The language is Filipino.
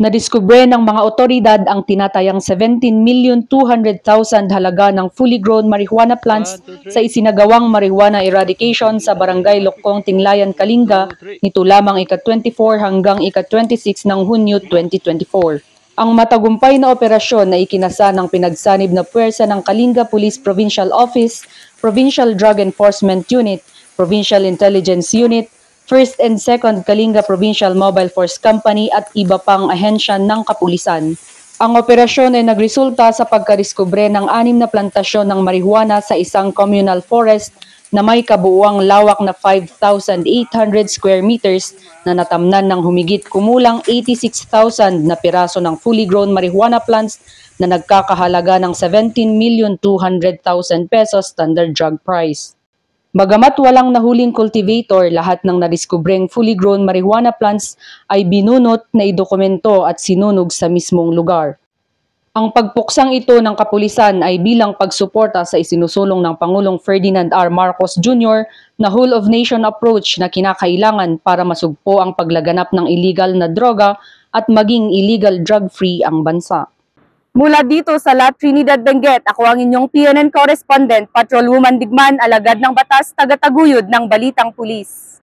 Nadiskubre ng mga otoridad ang tinatayang 17,200,000 halaga ng fully grown marijuana plants sa isinagawang marijuana eradication sa Barangay Lokong, Tinglayan, Kalinga nito lamang ika-24 hanggang ika-26 ng Hunyo 2024. Ang matagumpay na operasyon na ikinasa ng pinagsanib na puwersa ng Kalinga Police Provincial Office, Provincial Drug Enforcement Unit, Provincial Intelligence Unit, 1st and 2nd Kalinga Provincial Mobile Force Company at iba pang ahensya ng kapulisan. Ang operasyon ay nagresulta sa pagkadiskubre ng 6 na plantasyon ng marijuana sa isang communal forest na may kabuuang lawak na 5,800 square meters na natamnan ng humigit kumulang 86,000 na piraso ng fully grown marijuana plants na nagkakahalaga ng 17,200,000 pesos standard drug price. Bagamat walang nahuling cultivator, lahat ng nadiskubreng fully grown marijuana plants ay binunot, naidokumento at sinunog sa mismong lugar. Ang pagpuksang ito ng kapulisan ay bilang pagsuporta sa isinusulong ng Pangulong Ferdinand R. Marcos Jr. na whole of nation approach na kinakailangan para masugpo ang paglaganap ng illegal na droga at maging illegal drug-free ang bansa. Mula dito sa La Trinidad, Benguet, ako ang inyong PNN correspondent, Patrolwoman Digman, alagad ng batas, tagataguyod ng Balitang Pulis.